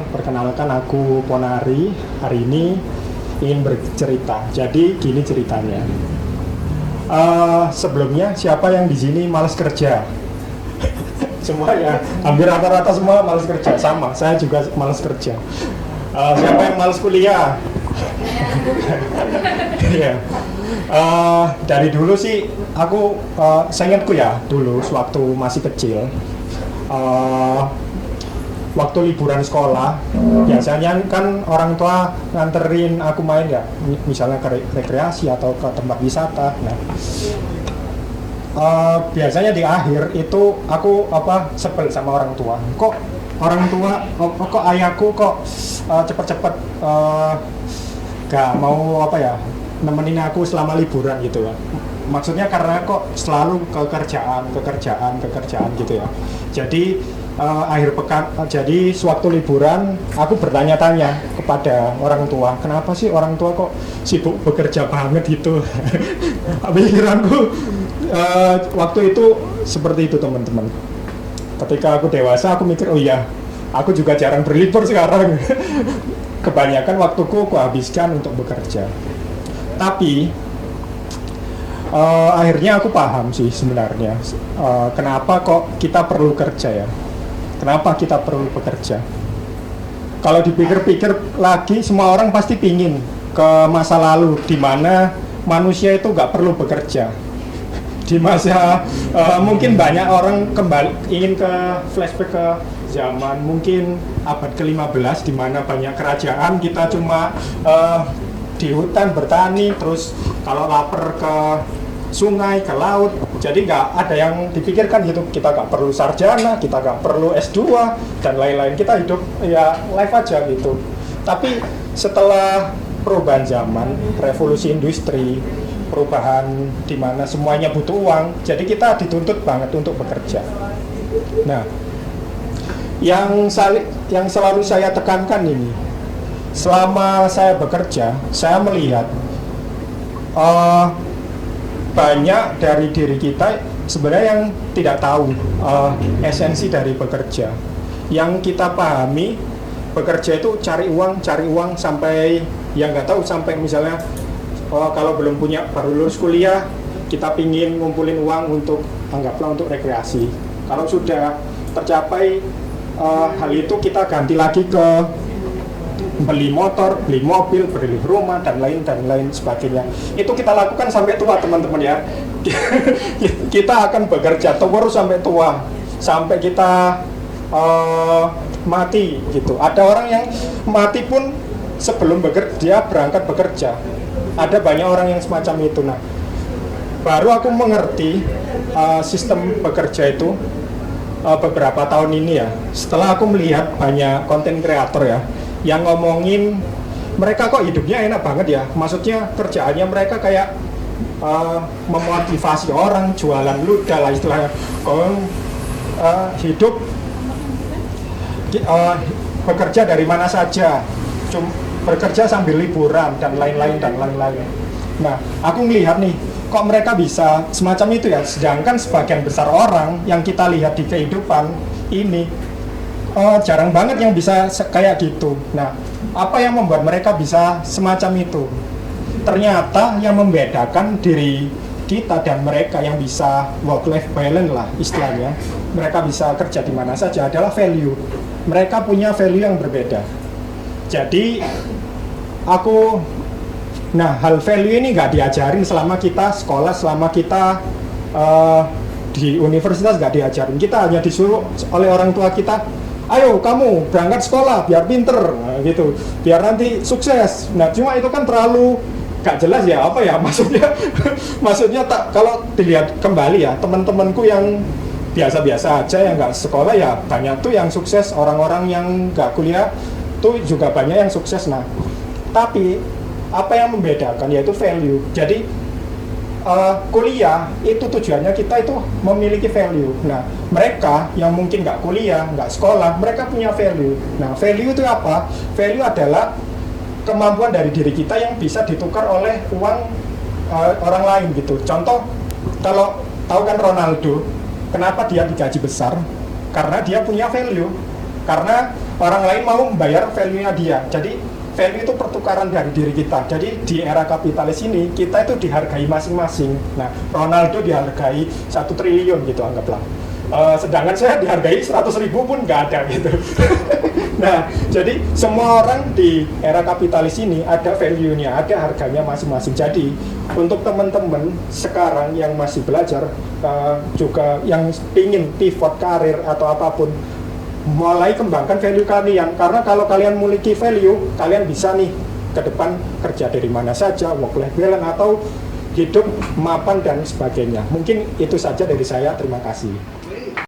Perkenalkan aku Ponari. Hari ini ingin bercerita. Jadi gini ceritanya. Sebelumnya siapa yang di sini malas kerja? Semua ya, hampir rata-rata semua malas kerja. Sama, saya juga malas kerja. Siapa yang malas kuliah? Iya. Dari dulu sih aku saya ingatku ya dulu waktu masih kecil. Waktu liburan sekolah biasanya kan orang tua nganterin aku main ya, misalnya ke rekreasi atau ke tempat wisata. Nah, biasanya di akhir itu aku sebel sama orang tua. Kok orang tua, kok ayahku kok cepet-cepet gak mau nemenin aku selama liburan gitu ya. Maksudnya karena kok selalu kekerjaan gitu ya. Jadi akhir pekan, jadi sewaktu liburan aku bertanya-tanya kepada orang tua, kenapa sih orang tua kok sibuk bekerja banget gitu. Pikiranku waktu itu seperti itu, teman-teman. Ketika aku dewasa aku mikir, oh iya, aku juga jarang berlibur sekarang. Kebanyakan waktuku aku habiskan untuk bekerja. Tapi akhirnya aku paham sih sebenarnya kenapa kok kita perlu kerja ya. Kenapa kita perlu bekerja? Kalau dipikir-pikir lagi, semua orang pasti pingin ke masa lalu di mana manusia itu nggak perlu bekerja. Di masa mungkin banyak orang ingin ke flashback ke zaman mungkin abad ke-15 di mana banyak kerajaan, kita cuma di hutan bertani, terus kalau lapar ke sungai, ke laut. Jadi nggak ada yang dipikirkan gitu, kita nggak perlu sarjana, kita nggak perlu S2 dan lain-lain, kita hidup ya live aja gitu. Tapi setelah perubahan zaman, revolusi industri, perubahan di mana semuanya butuh uang, jadi kita dituntut banget untuk bekerja. Nah, yang selalu saya tekankan ini, selama saya bekerja, saya melihat banyak dari diri kita sebenarnya yang tidak tahu esensi dari bekerja. Yang kita pahami, bekerja itu cari uang sampai yang nggak tahu, sampai misalnya kalau belum punya, baru lulus kuliah, kita pingin ngumpulin uang untuk, anggaplah untuk rekreasi. Kalau sudah tercapai hal itu, kita ganti lagi ke beli motor, beli mobil, beli rumah, dan lain sebagainya. Itu kita lakukan sampai tua, teman-teman ya. Kita akan bekerja terus sampai tua, sampai kita mati gitu. Ada orang yang mati pun sebelum dia berangkat bekerja. Ada banyak orang yang semacam itu. Nah, baru aku mengerti sistem bekerja itu beberapa tahun ini ya. Setelah aku melihat banyak konten kreator ya yang ngomongin mereka kok hidupnya enak banget ya. Maksudnya kerjaannya mereka kayak memotivasi orang, jualan ludah lah istilahnya. Hidup bekerja dari mana saja, bekerja sambil liburan dan lain-lain. Nah, aku melihat nih, kok mereka bisa semacam itu ya. Sedangkan sebagian besar orang yang kita lihat di kehidupan ini jarang banget yang bisa kayak gitu. Nah, apa yang membuat mereka bisa semacam itu? Ternyata yang membedakan diri kita dan mereka yang bisa work-life balance lah istilahnya, mereka bisa kerja di mana saja, adalah value. Mereka punya value yang berbeda. Jadi hal value ini nggak diajarin selama kita sekolah, selama kita di universitas nggak diajarin. Kita hanya disuruh oleh orang tua kita, ayo kamu berangkat sekolah biar pinter, gitu, biar nanti sukses. Nah, cuma itu kan terlalu gak jelas ya, maksudnya kalau dilihat kembali ya, teman-temanku yang biasa-biasa aja yang nggak sekolah ya banyak tuh yang sukses, orang-orang yang nggak kuliah tuh juga banyak yang sukses. Nah, tapi apa yang membedakan yaitu value. Jadi kuliah itu tujuannya kita itu memiliki value. Nah, mereka yang mungkin nggak kuliah, nggak sekolah, mereka punya value. Nah, value itu apa? Value adalah kemampuan dari diri kita yang bisa ditukar oleh uang orang lain gitu. Contoh, kalau tahu kan Ronaldo, kenapa dia digaji besar? Karena dia punya value. karena orang lain mau membayar value-nya dia. Jadi value itu pertukaran dari diri kita. Jadi di era kapitalis ini kita itu dihargai masing-masing. Nah, Ronaldo dihargai 1 triliun gitu anggaplah. Sedangkan saya dihargai 100.000 pun nggak ada gitu. Nah, jadi semua orang di era kapitalis ini ada value-nya, ada harganya masing-masing. Jadi untuk teman-teman sekarang yang masih belajar, juga yang ingin pivot karir atau apapun, mulai kembangkan value kalian. Karena kalau kalian memiliki value, kalian bisa nih ke depan kerja dari mana saja, work-life balance atau hidup mapan dan sebagainya. Mungkin itu saja dari saya. Terima kasih.